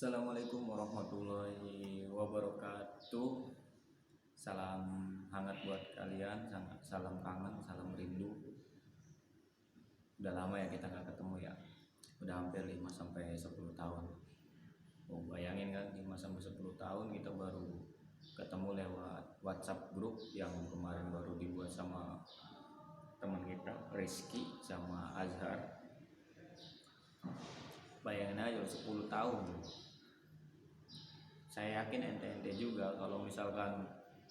Assalamualaikum warahmatullahi wabarakatuh. Salam hangat buat kalian, salam kangen, salam rindu. Udah lama ya kita nggak ketemu ya. Udah hampir 5-10 tahun. Bayangin kan 5-10 tahun kita baru ketemu lewat WhatsApp grup yang kemarin baru dibuat sama teman kita Rizky sama Azhar. Bayangin aja 10 tahun. Saya yakin ente-ente juga kalau misalkan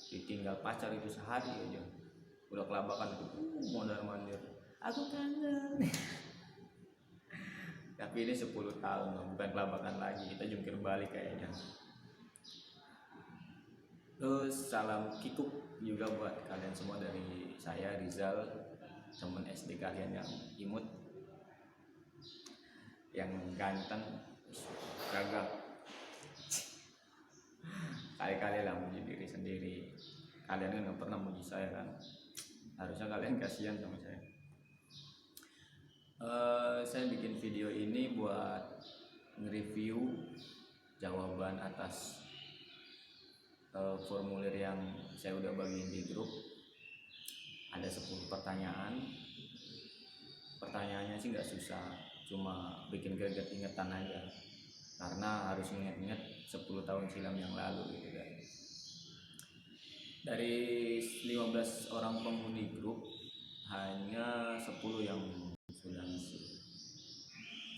ditinggal pacar itu sehari aja udah kelabakan itu mondar-mandir aku kangen. Tapi ini 10 tahun bukan kelabakan lagi, kita jungkir balik kayaknya. Terus salam kikuk juga buat kalian semua dari saya Rizal, temen SD kalian yang imut, yang ganteng, gagah. Kali-kali lah muji diri sendiri. Kalian kan nggak pernah muji saya kan. Harusnya kalian kasihan sama saya. Saya bikin video ini buat nge-review jawaban atas formulir yang saya udah bagiin di grup. Ada 10 pertanyaan. Pertanyaannya sih nggak susah, cuma bikin greget ingetan aja. Karena harus ingat-ingat 10 tahun silam yang lalu gitu kan. Dari 15 orang penghuni grup hanya 10 yang sudah ngisi,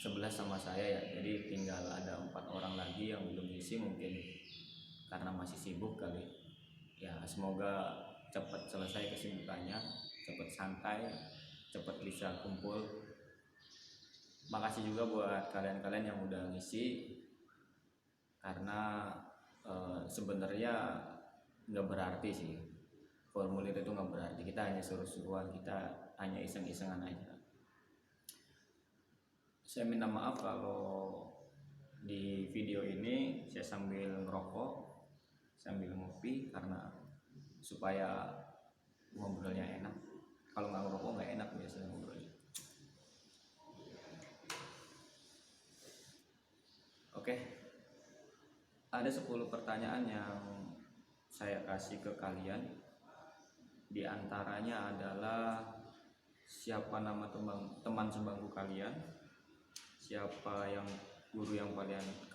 11 sama saya ya, jadi tinggal ada 4 orang lagi yang belum ngisi, mungkin karena masih sibuk kali ya. Semoga cepat selesai kesibukannya, cepat santai, cepat bisa kumpul. Makasih juga buat kalian-kalian yang udah ngisi, karena sebenarnya nggak berarti sih formulir itu, nggak berarti, kita hanya suruh-suruhan, kita hanya iseng-isengan aja. Saya minta maaf kalau di video ini saya sambil ngerokok, sambil ngopi, karena supaya ngobrolnya enak. Kalau nggak ngerokok nggak enak biasanya ngobrolnya. Oke, ada 10 pertanyaan yang saya kasih ke kalian. Di antaranya adalah siapa nama teman sebangku kalian, siapa yang guru yang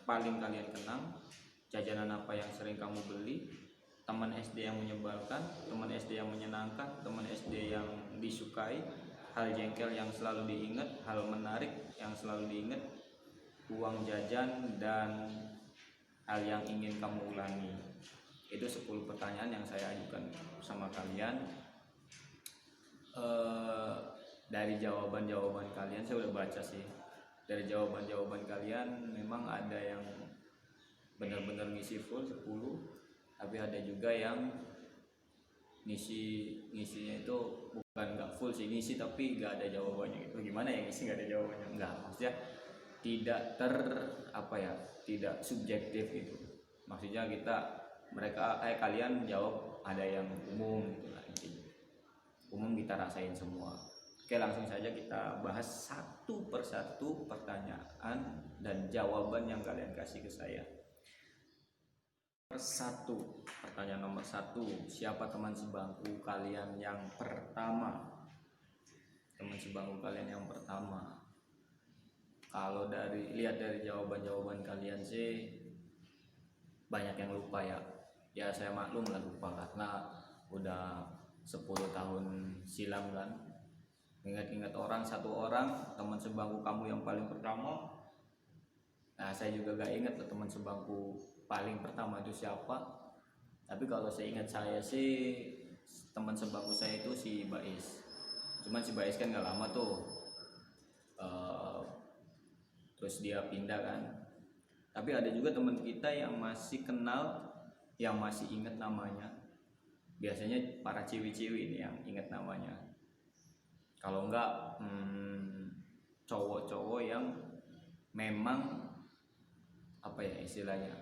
paling kalian kenang, jajanan apa yang sering kamu beli, teman SD yang menyebalkan, teman SD yang menyenangkan, teman SD yang disukai, hal jengkel yang selalu diingat, hal menarik yang selalu diingat, uang jajan, dan hal yang ingin kamu ulangi. Itu 10 pertanyaan yang saya ajukan sama kalian. Dari jawaban-jawaban kalian saya udah baca sih. Dari jawaban-jawaban kalian memang ada yang benar-benar ngisi full 10, tapi ada juga yang ngisinya itu bukan nggak full sih, ngisi tapi nggak ada jawabannya. Itu gimana ya, ngisi nggak ada jawabannya? Nggak, maksudnya tidak tidak subjektif gitu. Maksudnya kalian jawab ada yang umum gitu lah, intinya umum kita rasain semua. Oke, langsung saja kita bahas satu persatu pertanyaan dan jawaban yang kalian kasih ke saya. Pertanyaan nomor 1, siapa teman sebangku kalian yang pertama? Teman sebangku kalian yang pertama, kalau lihat dari jawaban-jawaban kalian sih banyak yang lupa ya. Ya saya maklum lah lupa, karena udah 10 tahun silam kan. Ingat-ingat satu orang teman sebangku kamu yang paling pertama. Nah saya juga gak ingat lah teman sebangku paling pertama itu siapa. Tapi kalau saya ingat saya sih teman sebangku saya itu si Bais. Cuman si Bais kan gak lama tuh, terus dia pindah kan. Tapi ada juga teman kita yang masih kenal, yang masih ingat namanya. Biasanya para ciwi-ciwi ini yang ingat namanya. Kalau enggak cowok-cowok yang memang apa ya istilahnya,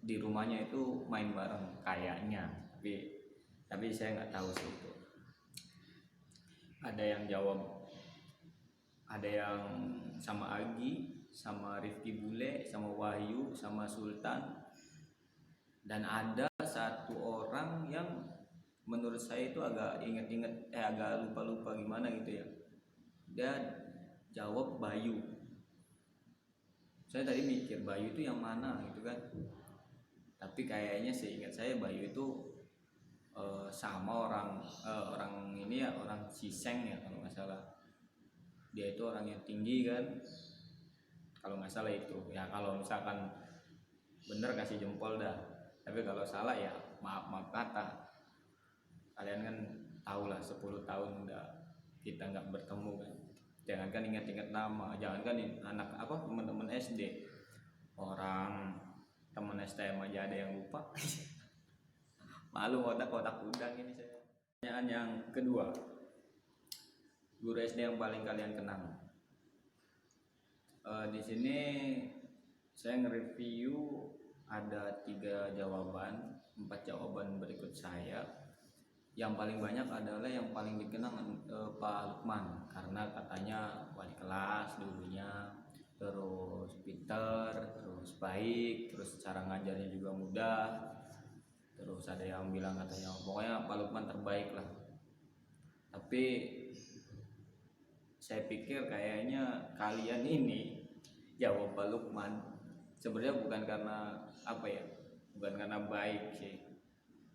di rumahnya itu main bareng kayaknya, tapi saya nggak tahu sih itu. Ada yang jawab, ada yang sama Agi, sama Rifki Bule, sama Wahyu, sama Sultan. Dan ada satu orang yang menurut saya itu agak inget-inget, agak lupa-lupa gimana gitu ya. Dia jawab Bayu. Saya tadi mikir Bayu itu yang mana gitu kan. Tapi kayaknya seingat saya Bayu itu sama orang ini ya, orang Ciseng ya kalau nggak salah. Dia itu orang yang tinggi kan, kalau nggak salah itu ya. Kalau misalkan bener kasih jempol dah, tapi kalau salah ya maaf kata. Kalian kan tahu lah, 10 tahun udah kita nggak bertemu kan. Jangankan ingat-ingat nama, jangankan anak teman-teman SD, orang teman STM aja ada yang lupa. Malu otak udang ini saya. Pertanyaan yang kedua, guru SD yang paling kalian kenang. Di sini saya nge-review ada 3 jawaban, 4 jawaban berikut saya. Yang paling banyak adalah yang paling dikenang Pak Lukman, karena katanya wali kelas dulunya, terus pinter, terus baik, terus cara ngajarnya juga mudah. Terus ada yang bilang katanya pokoknya Pak Lukman terbaik lah. Tapi saya pikir kayaknya kalian ini jawab Pak Lukman sebenarnya bukan karena bukan karena baik sih,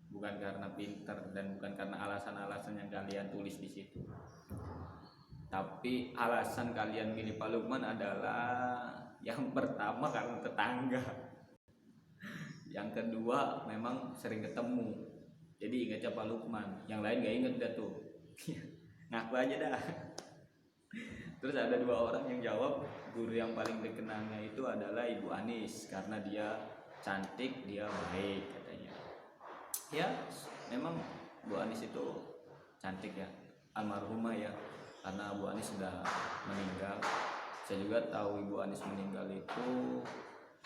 bukan karena pinter, dan bukan karena alasan-alasan yang kalian tulis di situ. Tapi alasan kalian milih Pak Lukman adalah yang pertama karena tetangga, yang kedua memang sering ketemu, jadi ingatnya Pak Lukman. Yang lain gak inget dah tuh. Ngaku aja dah. Terus ada 2 orang yang jawab guru yang paling dikenangnya itu adalah Ibu Anis, karena dia cantik, dia baik katanya. Ya memang Bu Anis itu cantik ya, almarhumah ya, karena Bu Anis sudah meninggal. Saya juga tahu Ibu Anis meninggal itu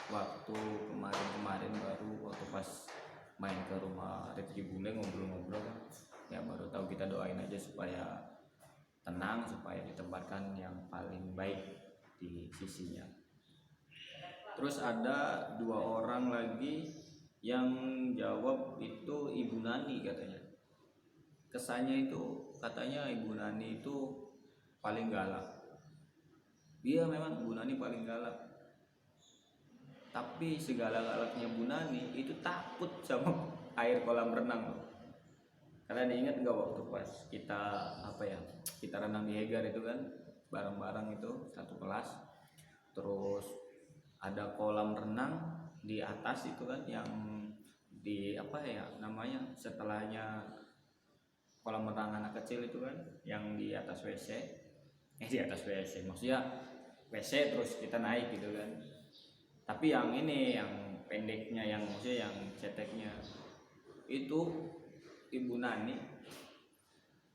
waktu kemarin baru, waktu pas main ke rumah Rifki Bule ngobrol-ngobrol ya, baru tahu. Kita doain aja supaya tenang, supaya ditempatkan yang paling baik di sisinya. Terus ada 2 orang lagi yang jawab itu Ibu Nani katanya. Kesannya itu katanya Ibu Nani itu paling galak. Iya memang Bu Nani paling galak. Tapi segala-galaknya Bu Nani itu takut sama air kolam renang. Kalian ingat nggak waktu pas kita renang di Hegar itu kan, bareng-bareng itu satu kelas. Terus ada kolam renang di atas itu kan, yang di namanya, setelahnya kolam renang anak kecil itu kan, yang di atas WC. Di atas WC maksudnya WC terus kita naik gitu kan. Tapi yang ini, yang pendeknya, yang maksudnya yang ceteknya itu Ibu Nani,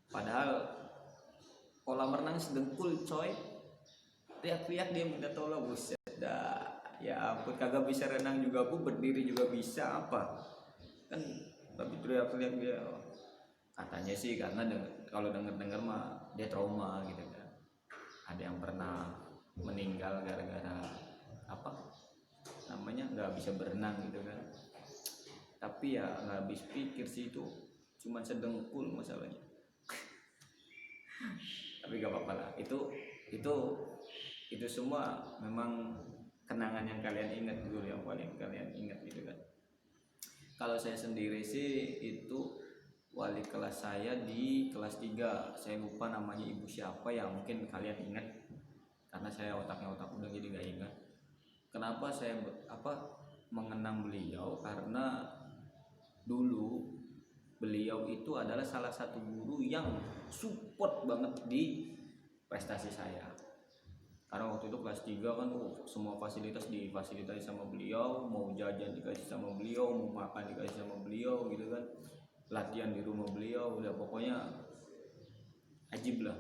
padahal kolam renang sedengkul coy, teriak-teriak dia minta tolong. Buset dah, ya ampun, kagak bisa renang juga aku, berdiri juga bisa apa kan, tapi teriak-teriak dia. Katanya sih karena kalau denger mah dia trauma gitu kan, ada yang pernah meninggal gara-gara nggak bisa berenang gitu kan. Tapi ya nggak habis pikir sih, itu cuma sedengkul masalahnya. Tapi gak apa-apa lah, itu semua memang kenangan yang kalian ingat, dulu yang paling kalian ingat gitu kan. Kalau saya sendiri sih itu wali kelas saya di kelas 3, saya lupa namanya ibu siapa ya, mungkin kalian ingat karena saya otaknya otak udah jadi gak ingat. Kenapa saya mengenang beliau? Karena dulu beliau itu adalah salah satu guru yang support banget di prestasi saya. Karena waktu itu kelas 3 kan semua fasilitas difasilitasi sama beliau, mau jajan dikasih sama beliau, mau makan dikasih sama beliau gitu kan, latihan di rumah beliau, udah pokoknya ajib lah.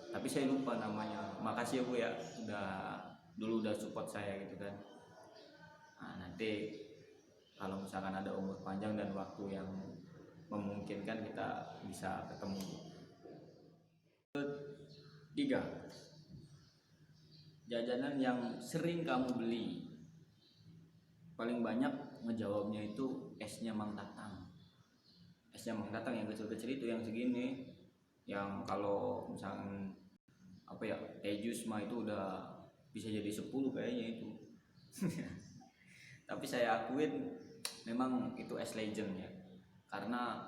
Tapi saya lupa namanya. Makasih ya Bu ya, dulu udah support saya gitu kan. Nah, nanti kalau misalkan ada umur panjang dan waktu yang memungkinkan, kita bisa ketemu. 3, jajanan yang sering kamu beli. Paling banyak ngejawabnya itu esnya Mang Tatang. Esnya Mang Tatang yang kecil-kecil itu, yang segini, yang kalau misalnya apa ya, teh jus mah itu udah bisa jadi 10 kayaknya itu. Tapi saya akuin memang itu es legend ya, karena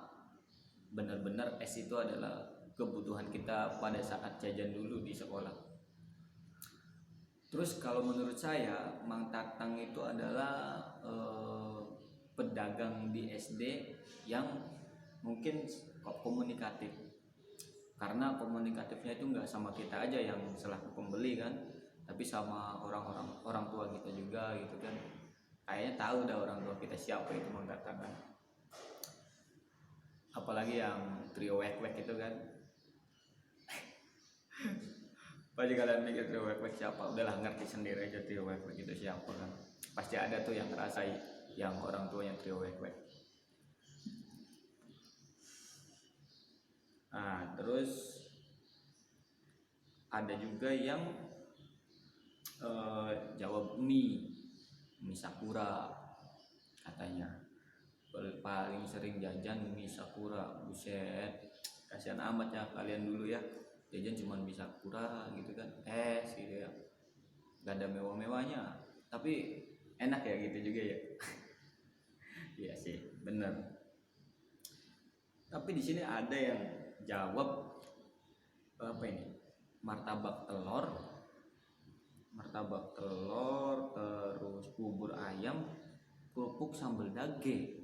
benar-benar es itu adalah kebutuhan kita pada saat jajan dulu di sekolah. Terus kalau menurut saya Mang Tatang itu adalah pedagang di SD yang mungkin komunikatif, karena komunikatifnya itu nggak sama kita aja yang selaku pembeli kan, tapi sama orang tua kita juga gitu kan. Kayaknya tahu dah orang tua kita siapa itu Mang Tatang kan. Apalagi yang trio wek-wek itu kan. Pasti kalian mikir trio wek-wek siapa, udahlah ngerti sendiri aja trio wek-wek itu siapa kan. Pasti ada tuh yang ngerasain yang orang tuanya trio wek-wek. Nah, terus ada juga yang jawab mie Sakura katanya. Paling sering jajan mie Sakura. Buset, kasihan amat ya kalian dulu ya, jajan cuma mie Sakura gitu kan, es gitu ya, gak ada mewah-mewahnya, tapi enak ya gitu juga ya. Iya sih, bener. Tapi di sini ada yang jawab apa ini, martabak telur, terus bubur ayam, kerupuk sambal dage.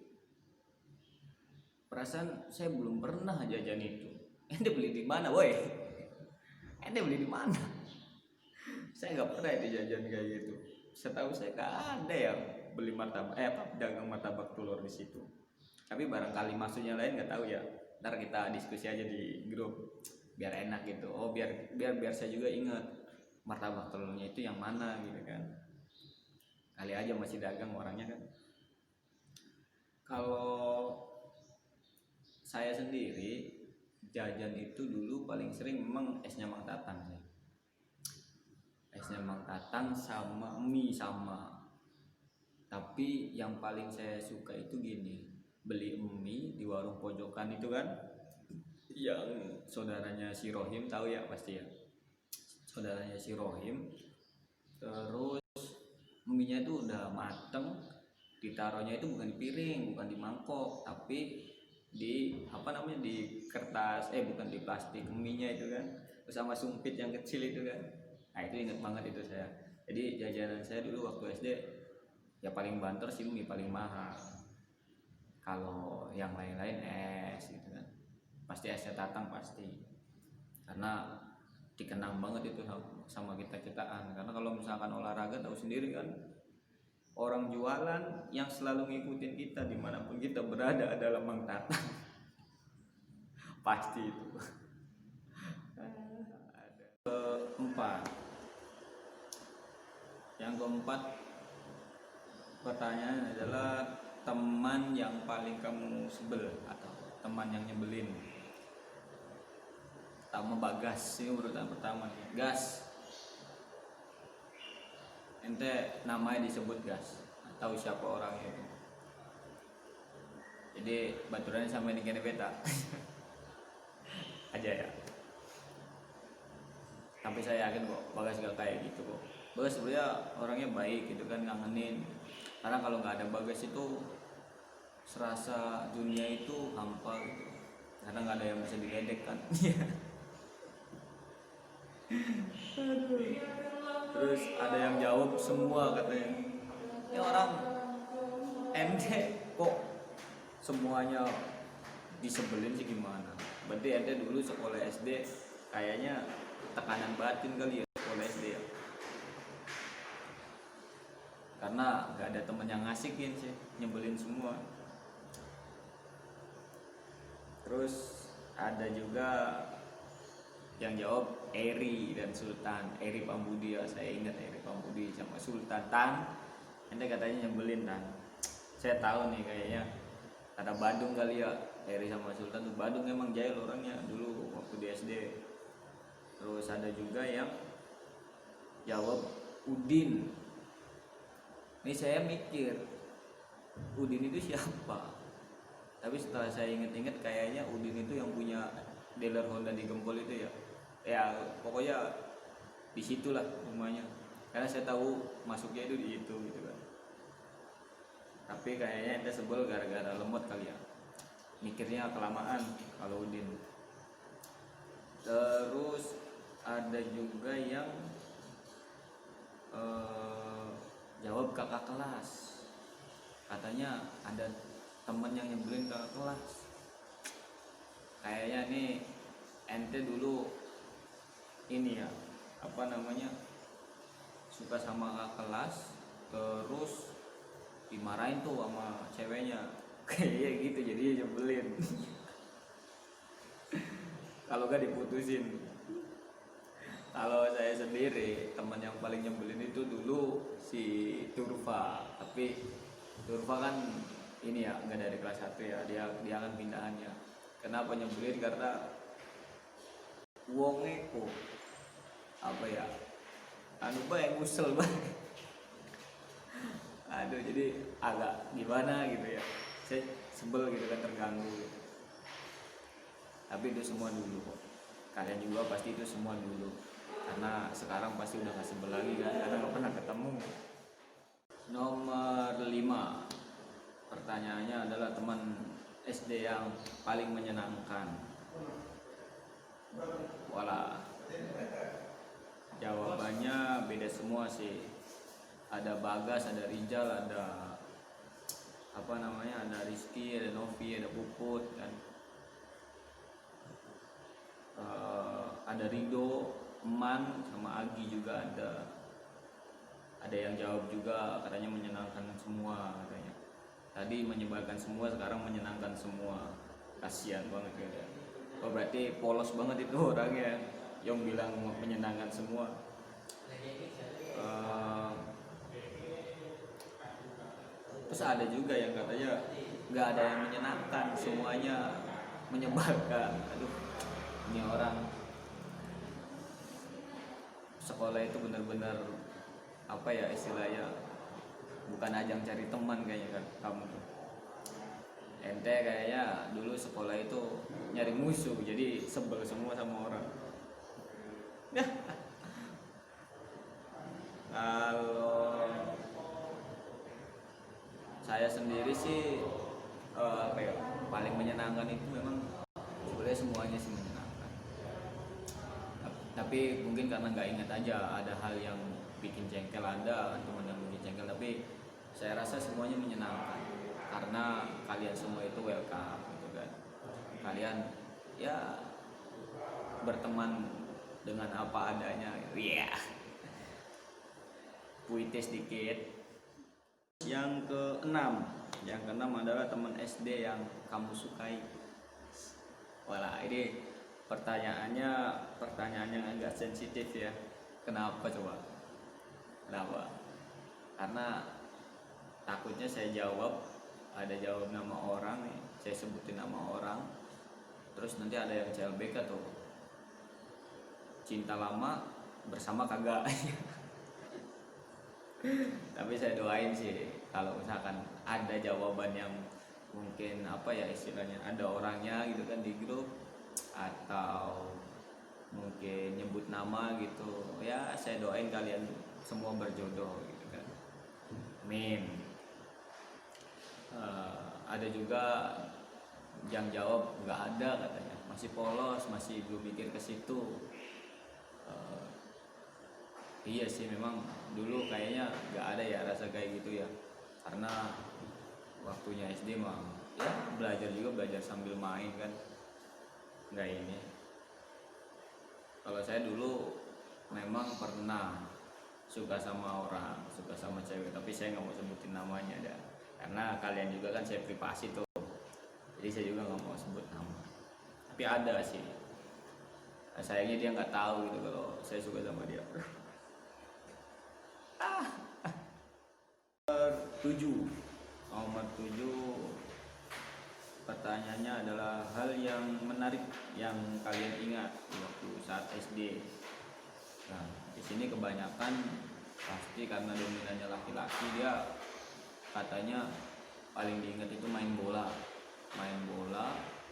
Perasaan saya belum pernah jajan itu. Ente beli di mana, woi? Ente beli di mana? Saya nggak pernah itu jajan kayak gitu. Setahu saya nggak ada yang beli martabak, dagang martabak telur di situ. Tapi barangkali maksudnya lain, nggak tahu ya. Ntar kita diskusi aja di grup biar enak gitu. Oh biar saya juga ingat martabak telurnya itu yang mana gitu kan. Kali aja masih dagang orangnya kan. Kalau saya sendiri jajan itu dulu paling sering memang esnya Mang Tatang sih. Esnya Mang Tatang sama mie sama. Tapi yang paling saya suka itu gini, beli mie di warung pojokan itu kan, yang saudaranya si Rohim, tahu ya pasti ya, saudaranya si Rohim. Terus mie-nya itu udah mateng, ditaruhnya itu bukan di piring, bukan di mangkok, tapi di apa namanya, di kertas, bukan di plastik mie-nya itu kan, sama sumpit yang kecil itu kan. Nah itu inget banget itu saya. Jadi jajanan saya dulu waktu SD ya paling banter sih mie, paling mahal. Kalau yang lain-lain es gitu kan, pasti esnya Tatang pasti, karena dikenang banget itu sama kita-kitaan. Karena kalau misalkan olahraga tahu sendiri kan, orang jualan yang selalu ngikutin kita dimanapun kita berada adalah Mang Tatang. Pasti itu. Yang keempat pertanyaan adalah teman yang paling kamu sebel atau teman yang nyebelin. Pertama Bagas, ini urutan pertama nih. Gas, ente namanya disebut Gas, tahu siapa orangnya itu. Jadi baturannya sampai di kene beta. Aja ya. Tapi saya yakin kok Bagas gak kayak gitu kok. Bagas sebenarnya orangnya baik gitu kan, ngangenin. Karena kalau nggak ada Bagas itu serasa dunia itu hampa gitu. Karena nggak ada yang bisa diledek kan. Terus ada yang jawab semua katanya, ini orang MD kok semuanya disebelin sih gimana. Berarti ente dulu sekolah SD kayaknya tekanan batin kali ya sekolah SD ya, karena gak ada temen yang ngasihin sih, nyebelin semua. Terus ada juga yang jawab Eri dan Sultan, Eri Pambudi ya, saya ingat Eri Pambudi sama Sultan. Tan, ente katanya nyebelin Tan. Saya tahu nih kayaknya kata Badung kali ya, Eri sama Sultan tuh. Badung emang jahil orangnya dulu waktu di SD. Terus ada juga yang Jawab Udin. Ini saya mikir Udin itu siapa, tapi setelah saya inget-inget kayaknya Udin itu yang punya dealer Honda di Gempol itu ya. Ya pokoknya di situlah rumahnya, karena saya tahu masuknya itu di itu gitu kan. Tapi kayaknya ente sebel gara-gara lemot kali ya, mikirnya kelamaan kalau Udin. Terus ada juga yang jawab kakak kelas, katanya ada temen yang nyebelin kakak kelas. Kayaknya nih ente dulu ini ya, apa namanya, suka sama kakak kelas terus dimarahin tuh sama ceweknya kayak gitu, jadi nyebelin. Kalau gak diputusin. Kalau saya sendiri, teman yang paling nyebelin itu dulu si Turfa. Tapi Turfa kan ini ya, nggak dari kelas 1 ya, dia akan pindahannya. Kenapa nyebelin? Karena wonge kok apa ya, anu yang ngusel banget. Aduh, jadi agak gimana gitu ya, saya sebel gitu kan, terganggu gitu. Tapi itu semua dulu kok, kalian juga pasti itu semua dulu, karena sekarang pasti udah gak sebel lagi kan, karena gak pernah ketemu. Nomor 5, pertanyaannya adalah teman SD yang paling menyenangkan. Wala, jawabannya beda semua sih. Ada Bagas, ada Rijal, ada apa namanya, ada Rizky, ada Novi, ada Puput kan. Ada Rido, Eman, sama Agi juga ada. Ada yang jawab juga katanya menyenangkan semua katanya. Tadi menyebalkan semua, sekarang menyenangkan semua. Kasihan banget ya. Oh, berarti polos banget itu orangnya yang bilang menyenangkan semua. Terus ada juga yang katanya nggak ada yang menyenangkan, semuanya menyebalkan. Aduh, ini orang sekolah itu benar-benar apa ya istilahnya, bukan ajang cari teman kayaknya kan kamu tuh. Ente kayaknya dulu sekolah itu nyari musuh, jadi sebel semua sama orang. Kalau saya sendiri sih apa ya, paling menyenangkan itu memang sebenarnya semuanya sih menyenangkan. Tapi mungkin karena nggak ingat aja, ada hal yang bikin jengkel, ada teman yang bikin jengkel, tapi saya rasa semuanya menyenangkan karena kalian semua itu welcome gitu kan. Kalian ya berteman dengan apa adanya, iya. Puitis dikit. Yang keenam adalah teman SD yang kamu sukai. Wala, ini pertanyaannya agak sensitif ya. Kenapa coba? Kenapa? Karena takutnya saya jawab, ada jawab nama orang nih, saya sebutin nama orang, terus nanti ada yang CLBK tuh, cinta lama bersama kagak. Tapi saya doain sih kalau misalkan ada jawaban yang mungkin apa ya istilahnya, ada orangnya gitu kan di grup, atau mungkin nyebut nama gitu ya, saya doain kalian semua berjodoh gitu kan, amin. Ada juga yang jawab nggak ada katanya, masih polos, masih belum mikir ke situ. Iya sih, memang dulu kayaknya nggak ada ya rasa kayak gitu ya, karena waktunya SD mah ya belajar juga, belajar sambil main kan, nggak ini. Kalau saya dulu memang pernah suka sama orang, suka sama cewek, tapi saya nggak mau sebutin namanya dah, karena kalian juga kan saya privasi tuh, jadi saya juga nggak mau sebut nama. Tapi ada sih, sayangnya dia nggak tahu gitu kalau saya suka sama dia. 7, pertanyaannya adalah hal yang menarik yang kalian ingat di waktu saat SD. Nah, di sini kebanyakan pasti karena dominannya laki-laki, dia katanya paling diingat itu main bola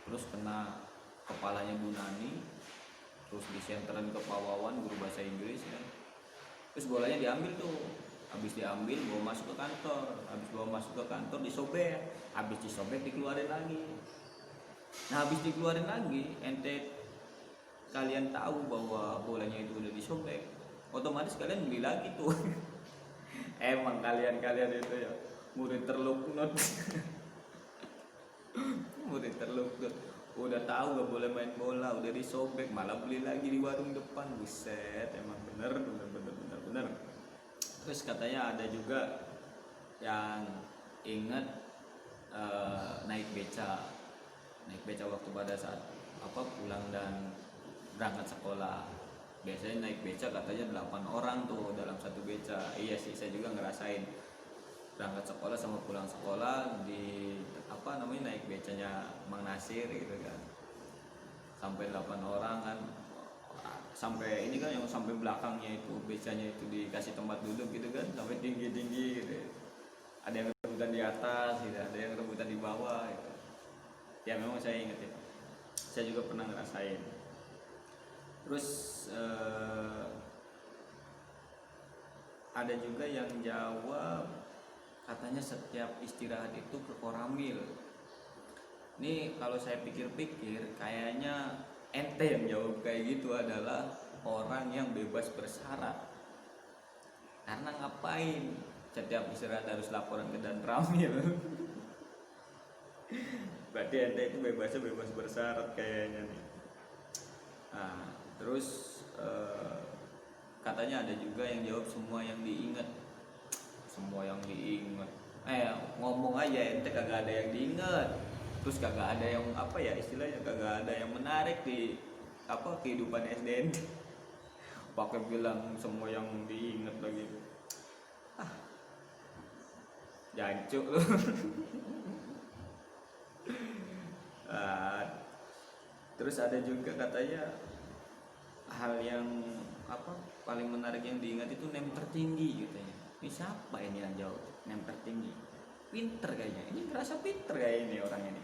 terus kena kepalanya Bu Nani, terus disenterin ke Pak Wawan guru bahasa Inggris ya. Terus bolanya diambil tuh, habis diambil bawa masuk ke kantor disobek, habis disobek dikeluarin lagi. Nah habis dikeluarin lagi, ente kalian tahu bahwa bolanya itu udah disobek, otomatis kalian beli lagi tuh. Emang kalian itu ya murid terluknut. Murid terluknut, udah tahu gak boleh main bola, udah disobek malah beli lagi di warung depan. Buset, emang bener. Terus katanya ada juga yang ingat naik beca waktu pada saat pulang dan berangkat sekolah. Biasanya naik beca katanya 8 orang tuh dalam satu beca. Iya sih, saya juga ngerasain berangkat sekolah sama pulang sekolah di naik becanya Mang Nasir gitu kan, sampai 8 orang kan, sampai ini kan yang sampai belakangnya itu becanya itu dikasih tempat duduk gitu kan, sampai tinggi gitu. Ada yang rebutan di atas gitu, ada yang rebutan di bawah gitu. Ya memang saya ingat itu, saya juga pernah ngerasain. Terus ada juga yang jawab katanya setiap istirahat itu ke Koramil. Ini kalau saya pikir-pikir kayaknya ente yang jawab kayak gitu adalah orang yang bebas bersyarat. Karena ngapain setiap istirahat harus laporan ke Dan Ramil? Berarti ente itu bebas bersyarat kayaknya nih. Nah, terus katanya ada juga yang jawab semua yang diingat. Ngomong aja ente kagak ada yang diingat, terus kagak ada yang istilahnya kagak ada yang menarik di kehidupan SDN. Pakai bilang semua yang diingat lagi. Jancuk lu. Terus ada juga katanya hal yang paling menarik yang diingat itu nem tertinggi katanya. Ini siapa ini yang jawab nem tertinggi? Pinter kayaknya, ini ngerasa pinter kayak ini orang ini.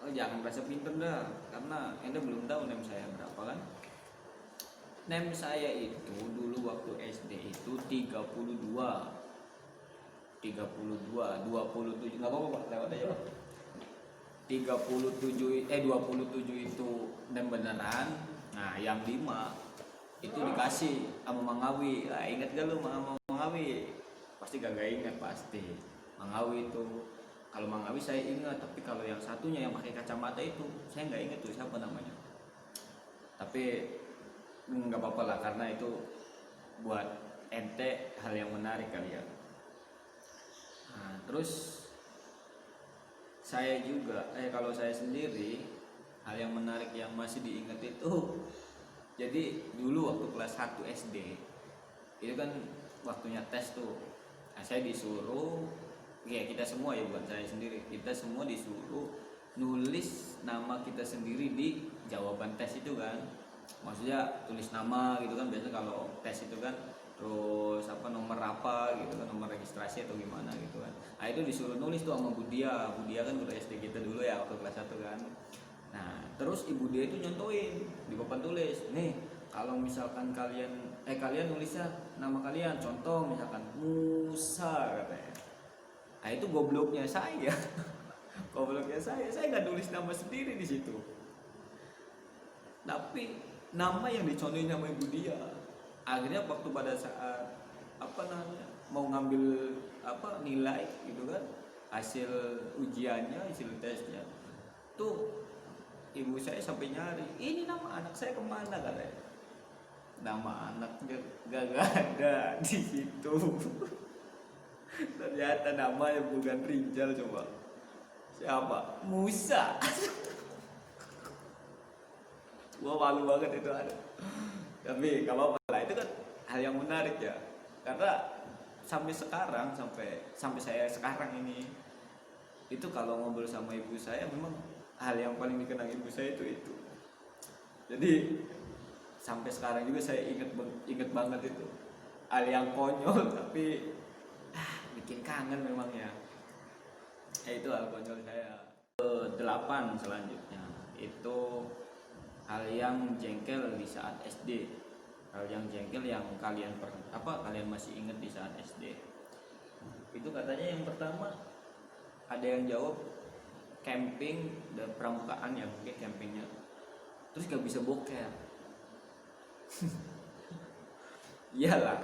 Oh jangan merasa pinter dah, karena ente belum tahu nem saya berapa kan. Nem saya itu dulu waktu SD itu 27 nggak apa-apa Pak, lewat aja Pak. 27 itu nem beneran. Nah yang 5 itu dikasih sama Mangawi. Nah, ingat gak lu sama Mangawi? Pasti gak ingat pasti. Mangawi itu, kalau Mangawi saya ingat, tapi kalau yang satunya yang pakai kacamata itu saya nggak ingat tuh siapa namanya. Tapi nggak apa-apa lah, karena itu buat ente hal yang menarik kali ya. Nah, terus saya juga kalau saya sendiri hal yang menarik yang masih diingat itu, jadi dulu waktu kelas 1 SD itu kan waktunya tes tuh. Nah, saya disuruh, ya kita semua ya, bukan saya sendiri, kita semua disuruh nulis nama kita sendiri di jawaban tes itu kan. Maksudnya tulis nama gitu kan, biasa kalau tes itu kan, terus nomor apa gitu kan, nomor registrasi atau gimana gitu kan. Nah itu disuruh nulis tuh sama Budia kan guru SD kita dulu ya waktu kelas 1 kan. Nah terus ibu dia itu nyontoin di papan tulis, nih kalau misalkan kalian nulisnya nama kalian, contoh misalkan Musa katanya. Nah itu gobloknya saya. Saya nggak nulis nama sendiri di situ, tapi nama yang dicontohin sama ibu dia. Akhirnya waktu pada saat mau ngambil nilai gitu kan, hasil ujiannya, hasil tesnya tuh, ibu saya sampai nyari, ini nama anak saya kemana katanya. Nama anak gak ada di situ. Ternyata namanya bukan Rijal, coba siapa? Musa. Gua malu banget itu ada. Tapi gak apa-apa lah, itu kan hal yang menarik ya. Karena sampai sekarang, sampai saya sekarang ini, itu kalau ngobrol sama ibu saya memang hal yang paling dikenang ibu saya itu. Jadi sampai sekarang juga saya ingat banget itu. Hal yang konyol tapi bikin kangen memang ya. Itu hal konyol saya. 8 selanjutnya itu hal yang jengkel di saat SD. Hal yang jengkel yang kalian masih ingat di saat SD. Itu katanya yang pertama ada yang jawab camping dan pramukaan ya, mungkin campingnya. Terus gak bisa boker. Iyalah.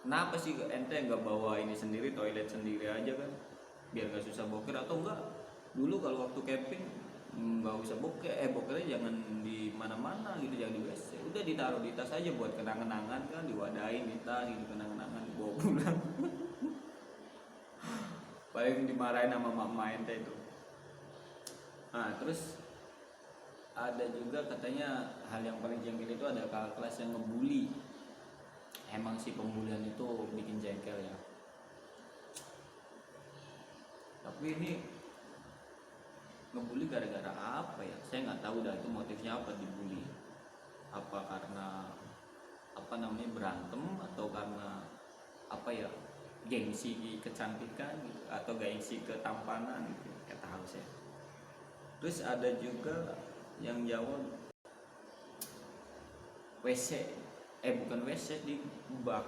Kenapa sih ente nggak bawa ini sendiri, toilet sendiri aja kan? Biar gak susah boker, atau enggak dulu kalau waktu camping nggak usah bokernya jangan di mana-mana gitu, jangan di WC, udah ditaruh di tas aja buat kenang-kenangan kan, diwadahin di tas gitu, kenang-kenangan dibawa pulang. Paling dimarahin sama mama ente itu. Nah terus ada juga katanya hal yang paling jengkel itu ada kakak kelas yang ngebully. Emang sih pembulian itu bikin jengkel ya, tapi ini ngebully gara-gara apa ya, saya nggak tahu dah itu motifnya apa dibully. Apa karena berantem, atau karena gengsi kecantikan gitu, atau gengsi ketampanan gitu, nggak tahu saya. Terus ada juga yang jawab bukan WC, di bak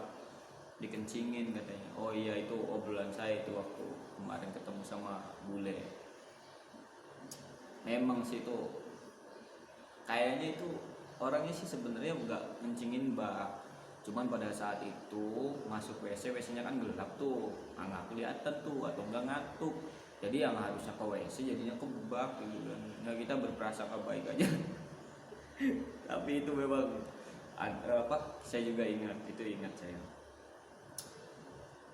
dikencingin katanya. Oh iya, itu obrolan saya itu waktu kemarin ketemu sama bule. Memang sih itu kayaknya itu orangnya sih sebenarnya nggak ngencingin bak, cuman pada saat itu masuk WC-nya kan gelap tuh, nggak kelihatan tuh, atau nggak ngantuk, jadi yang harusnya ke WC jadinya ke bak gitu kan. Nggak, kita berprasangka baik aja. Tapi itu memang saya juga ingat saya.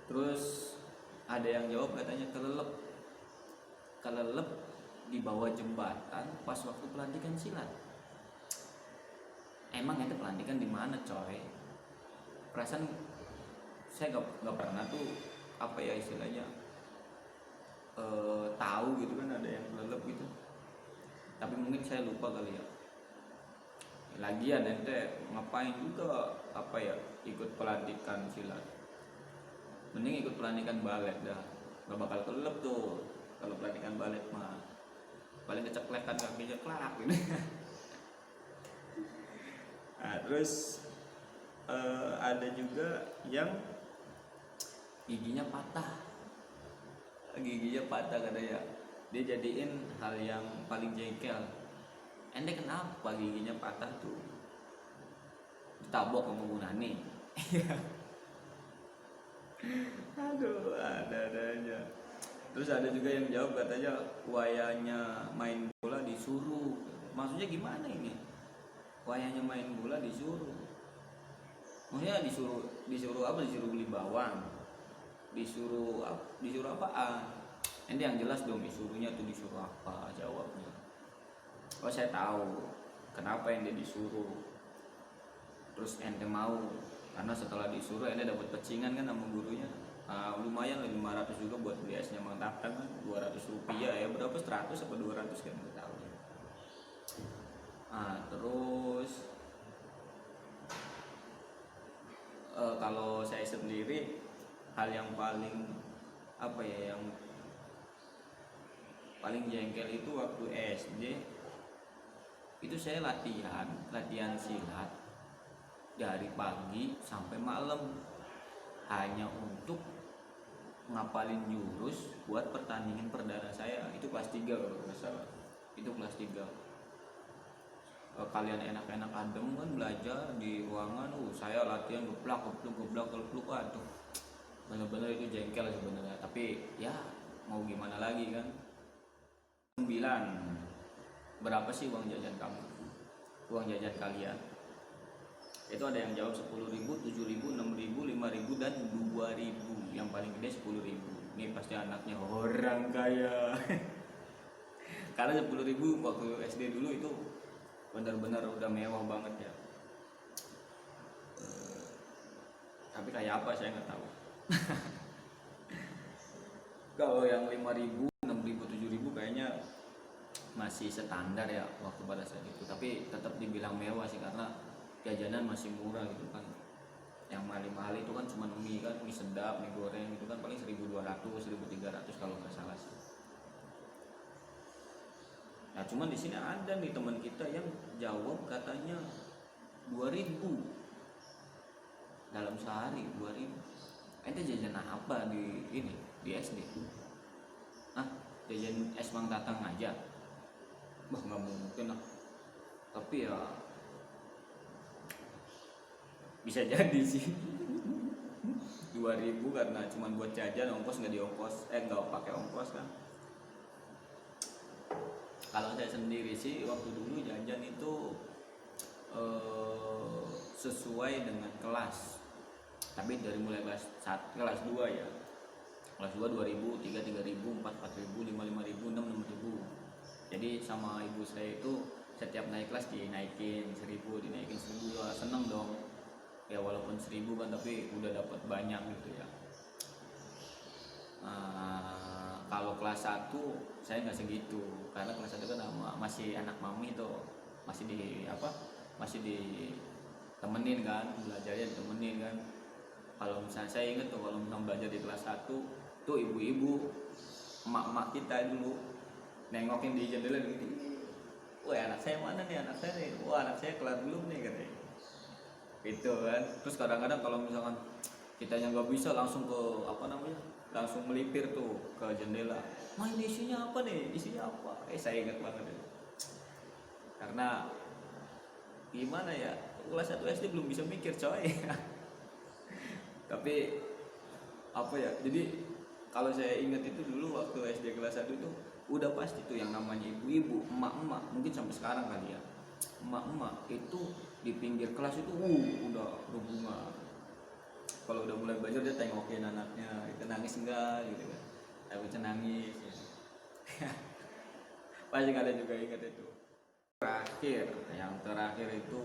Terus ada yang jawab katanya kelelep di bawah jembatan pas waktu pelantikan silat. Emang itu pelantikan di mana coy? Perasaan saya nggak pernah tuh istilahnya tahu gitu kan ada yang kelelep gitu. Tapi mungkin saya lupa kali ya. Lagian ente ngapain juga ikut pelantikan silat? Mending ikut pelantikan balet dah, nggak bakal kelelep tuh. Kalau pelantikan balet mah paling keceplekan kakinya klak gitu. Nah, terus ada juga yang giginya patah katanya. Dia jadiin hal yang paling jengkel. Ente kenapa giginya patah tuh? Ditabok sama Bu Nani. Aduh, ada aja. Terus ada juga yang jawab katanya wayanya main bola disuruh. Maksudnya gimana ini? Wayanya main bola disuruh. Maksudnya disuruh apa? Disuruh beli bawang. Disuruh apaan? Ente yang jelas dong, disuruhnya tuh disuruh apa jawabnya. Oh, saya tahu kenapa ente disuruh. Terus ente mau karena setelah disuruh ente dapat pecingan kan sama gurunya. Lumayan lah, 500 juga buat beli esnya Mang Tatang kan, 200 rupiah ya, berapa 100 apa 200 kan nggak tahu. Terus kalau saya sendiri hal yang paling yang paling jengkel itu waktu SD. Itu saya latihan silat dari pagi sampai malam hanya untuk ngapalin jurus buat pertandingan perdana saya. Itu kelas 3 kalau nggak salah. Itu kelas 3. Kalian enak-enak adem kan belajar di ruangan, saya latihan geblak, aduh. Bener-bener itu jengkel sebenarnya, tapi ya mau gimana lagi kan. 9. Berapa sih uang jajan kamu? Uang jajan kalian? Itu ada yang jawab 10.000, 7.000, 6.000, 5.000 dan 2.000. Yang paling gede 10.000. Ini pasti anaknya orang kaya. Karena 10.000 waktu SD dulu itu benar-benar udah mewah banget ya. Tapi kayak apa saya nggak tahu. Kalau yang 5.000, 6.000, 7.000 kayaknya masih standar ya waktu pada saat itu. Tapi tetap dibilang mewah sih, karena jajanan masih murah gitu kan. Yang mahal itu kan cuma mie kan, mie sedap, mie goreng itu kan paling 1.200 1.300 kalau nggak salah sih. Nah cuman di sini ada nih teman kita yang jawab katanya 2.000 dalam sehari. 2.000 ente jajan apa di ini di SD? Ah, jajan es Mang Tatang aja? Wah nggak mungkin lah. Tapi ya bisa jadi sih. 2.000 karena cuma buat jajan, ongkos nggak diongkos, nggak pakai ongkos kan. Kalau saya sendiri sih waktu dulu jajan itu sesuai dengan kelas, tapi dari mulai kelas 1, kelas 2 ya, kelas 2 2.000, 3 3.000, 4 4.000, 5 5.000, 6 6.000. Jadi sama ibu saya itu setiap naik kelas dinaikin 1.000, dinaikin 1.000, ya seneng dong ya, walaupun 1.000 kan tapi udah dapat banyak gitu ya. Kalau kelas 1 saya nggak segitu, karena kelas 1 kan masih anak mami tuh, masih di apa, masih ditemenin kan, belajarnya ditemenin kan. Kalau misalnya saya ingat tuh, kalau misalnya belajar di kelas 1 tuh ibu-ibu, emak-emak kita dulu nengokin di jendela gitu, wah anak saya mana nih, anak saya nih, wah anak saya kelar belum nih katanya gitu kan. Terus kadang-kadang kalau misalkan kita yang nggak bisa langsung ke apa namanya, langsung melipir tuh ke jendela, mah ini isinya apa nih, isinya apa. Saya ingat banget itu, karena gimana ya, kelas 1 SD belum bisa mikir coy. Tapi apa ya, jadi kalau saya ingat itu dulu waktu SD kelas 1 itu udah pasti tuh yang namanya ibu-ibu, emak-emak, mungkin sampai sekarang kali ya, emak-emak itu di pinggir kelas itu udah berbunga. Kalau udah mulai belajar dia tengokin anaknya, itu nangis enggak gitu kan, tapi nangis ya. Pasti kalian juga ingat itu. Yang terakhir itu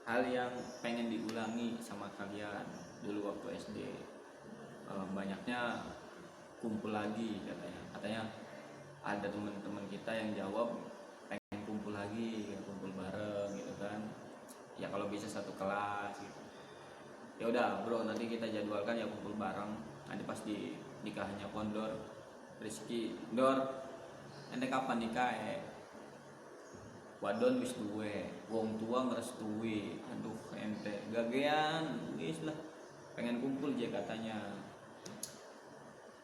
hal yang pengen diulangi sama kalian dulu waktu SD. Banyaknya kumpul lagi katanya ada teman-teman kita yang jawab pengen kumpul lagi, kumpul bareng gitu kan ya, kalau bisa satu kelas gitu. Ya udah bro, nanti kita jadwalkan ya kumpul bareng, nanti pas di nikahnya Pondor Rizky. Dor, ente kapan nikah wadon wis duwe, wong tua ngerestui, aduh ente gagean wis lah pengen kumpul aja katanya.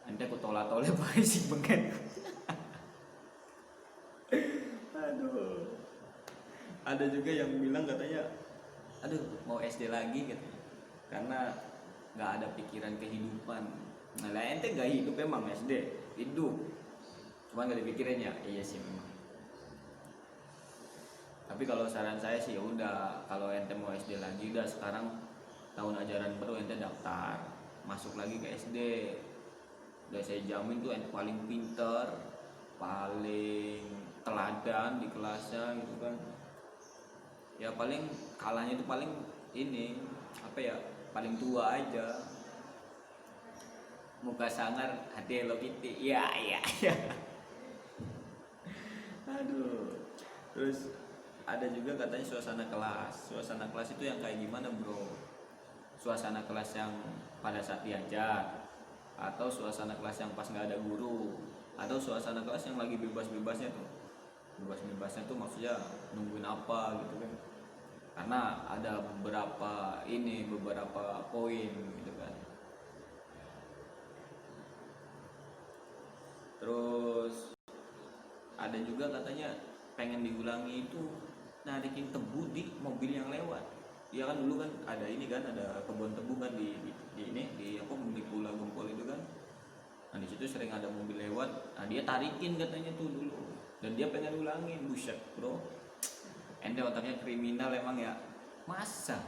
Ente ku tola-tole bae sih bengen. Aduh. Ada juga yang bilang katanya, aduh mau SD lagi katanya, karena nggak ada pikiran kehidupan. Nah lah ente nggak hidup emang SD, hidup, cuma nggak dipikirin ya. Iya sih memang. Tapi kalau saran saya sih ya udah, kalau ente mau SD lagi udah sekarang tahun ajaran baru ente daftar masuk lagi ke SD. Udah saya jamin tuh ente paling pinter, paling teladan di kelasnya gitu kan. Ya paling kalahnya itu paling ini apa ya, paling tua aja, muka sangar hati Hello Kitty ya. Aduh. Terus ada juga katanya suasana kelas itu yang kayak gimana bro? Suasana kelas yang pada saat diajar, atau suasana kelas yang pas nggak ada guru, atau suasana kelas yang lagi bebas-bebasnya tuh maksudnya nungguin apa gitu kan. Karena ada beberapa poin gitu kan. Terus ada juga katanya pengen diulangi itu narikin tebu di mobil yang lewat. Iya kan dulu kan ada ini kan, ada kebun tebu kan di apa, di Pulau Gempol itu kan. Nah di situ sering ada mobil lewat, nah dia tarikin katanya tuh dulu, dan dia pengen ulangin. Buset bro, ente otaknya kriminal emang ya, masa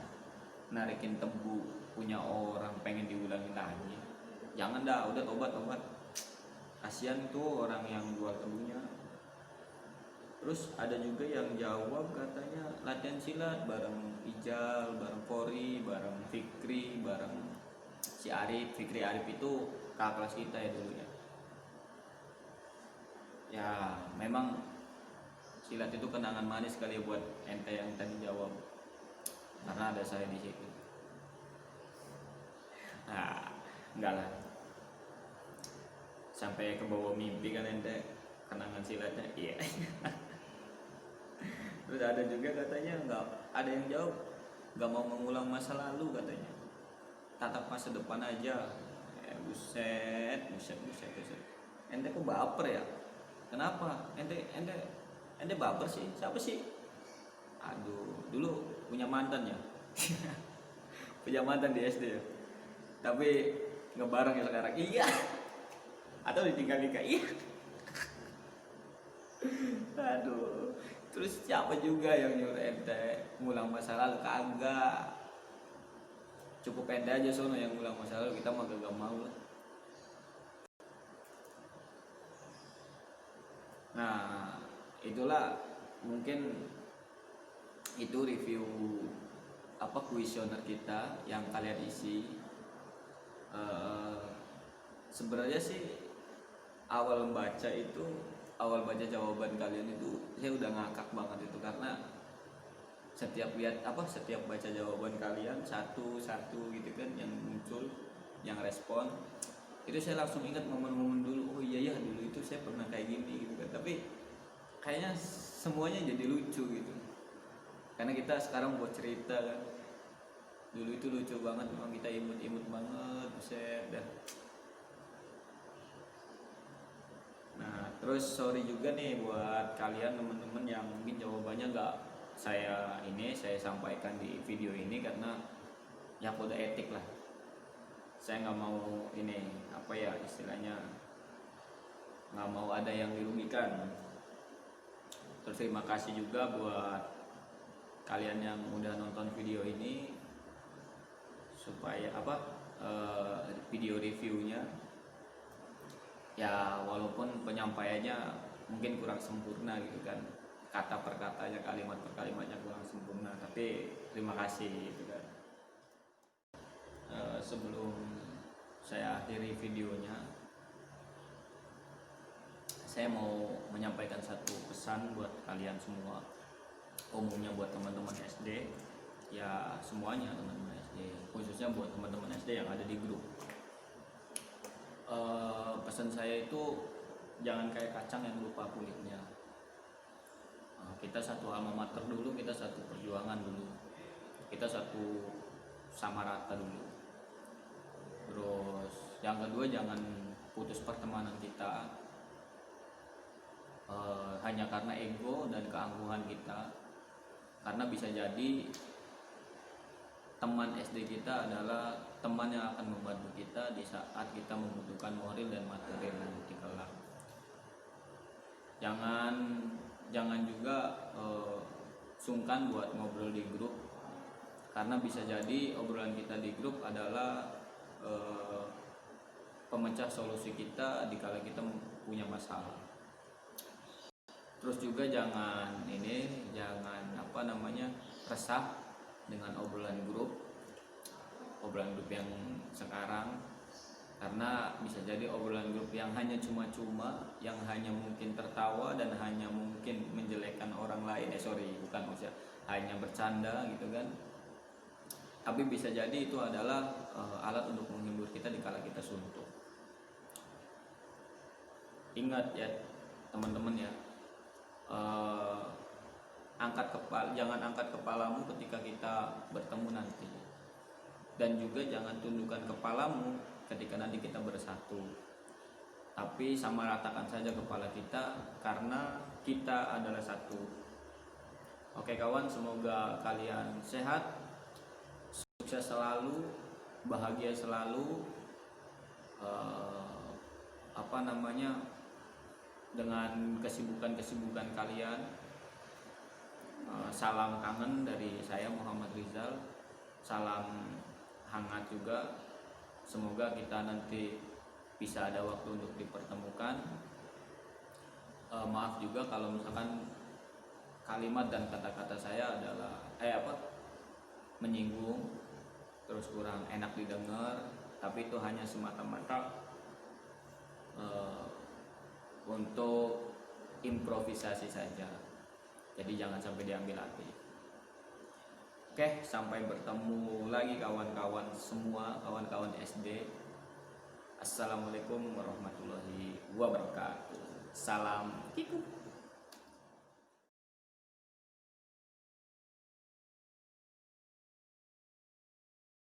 narikin tebu punya orang pengen diulangin lagi? Jangan dah, udah tobat, kasihan tuh orang yang jual tebunya. Terus ada juga yang jawab katanya latihan silat bareng Ijal, bareng Kori, bareng Fikri, bareng si Arif. Fikri Arif itu kakak kelas kita ya dulu ya. Ya memang silat itu kenangan manis kali ya buat ente yang tadi jawab. karena ada saya di situ. Nah, enggak lah, sampai ke bawah mimpi kan ente, kenangan silatnya. Iya. Terus ada juga katanya nggak ada yang jawab, nggak mau mengulang masa lalu katanya, tatap masa depan aja. Buset, buset, buset, buset. Ente kok baper ya? Kenapa? Ente baper sih? Siapa sih? Aduh, dulu punya mantan ya. Punya mantan di SD ya. Tapi ngebareng ya sekarang. Iya. Atau ditinggal nikah. Iya. Aduh. Terus siapa juga yang nyuruh ente ngulang masa lalu? Kagak. Cukup ente aja sono yang ngulang masa lalu, kita mah gak mau lah. Nah, itulah mungkin itu review apa kuesioner kita yang kalian isi. Sebenarnya sih awal baca jawaban kalian itu saya udah ngakak banget itu, karena setiap baca jawaban kalian satu gitu kan yang muncul, yang respon, itu saya langsung ingat momen-momen dulu. Oh iya ya, dulu itu saya pernah kayak gini gitu kan. Tapi kayaknya semuanya jadi lucu gitu, karena kita sekarang buat cerita kan. Dulu itu lucu banget, memang kita imut banget, buset dah. Nah, terus sorry juga nih buat kalian teman-teman yang mungkin jawabannya nggak saya sampaikan di video ini, karena ya kode etik lah. Saya nggak mau ini apa ya istilahnya, nggak mau ada yang dirugikan. Terus terima kasih juga buat kalian yang udah nonton video ini, supaya video reviewnya ya walaupun penyampaiannya mungkin kurang sempurna gitu kan, kata per katanya, kalimat per kalimatnya kurang sempurna, tapi terima kasih gitu kan. Sebelum saya akhiri videonya, saya mau menyampaikan satu pesan buat kalian semua, umumnya buat teman-teman SD, ya semuanya teman-teman SD, khususnya buat teman-teman SD yang ada di grup. Pesan saya itu jangan kayak kacang yang lupa kulitnya. Kita satu alma mater dulu, kita satu perjuangan dulu, kita satu sama rata dulu. Terus yang kedua, jangan putus pertemanan kita hanya karena ego dan keangkuhan kita, karena bisa jadi teman SD kita adalah teman yang akan membantu kita di saat kita membutuhkan moral dan material nanti kelak. Jangan juga sungkan buat ngobrol di grup, karena bisa jadi obrolan kita di grup adalah pemecah solusi kita dikala kita punya masalah. Terus juga jangan resah dengan obrolan grup yang sekarang, karena bisa jadi obrolan grup yang hanya cuma-cuma, yang hanya mungkin tertawa dan hanya mungkin menjelekkan orang lain, hanya bercanda gitu kan. Tapi bisa jadi itu adalah alat untuk menghibur kita dikala kita suntuk. Ingat ya teman-teman ya, jangan angkat kepalamu ketika kita bertemu nanti, dan juga jangan tundukkan kepalamu ketika nanti kita bersatu, tapi sama ratakan saja kepala kita, karena kita adalah satu. Oke kawan, semoga kalian sehat, sukses selalu, bahagia selalu, dengan kesibukan kalian. Salam kangen dari saya, Muhammad Rizal. Salam hangat juga. Semoga kita nanti bisa ada waktu untuk dipertemukan. Maaf juga kalau misalkan kalimat dan kata-kata saya adalah menyinggung, terus kurang enak didengar, tapi itu hanya semata-mata untuk improvisasi saja. Jadi jangan sampai diambil hati. Oke, sampai bertemu lagi kawan-kawan semua, kawan-kawan SD. Assalamualaikum warahmatullahi wabarakatuh. Salam kiku.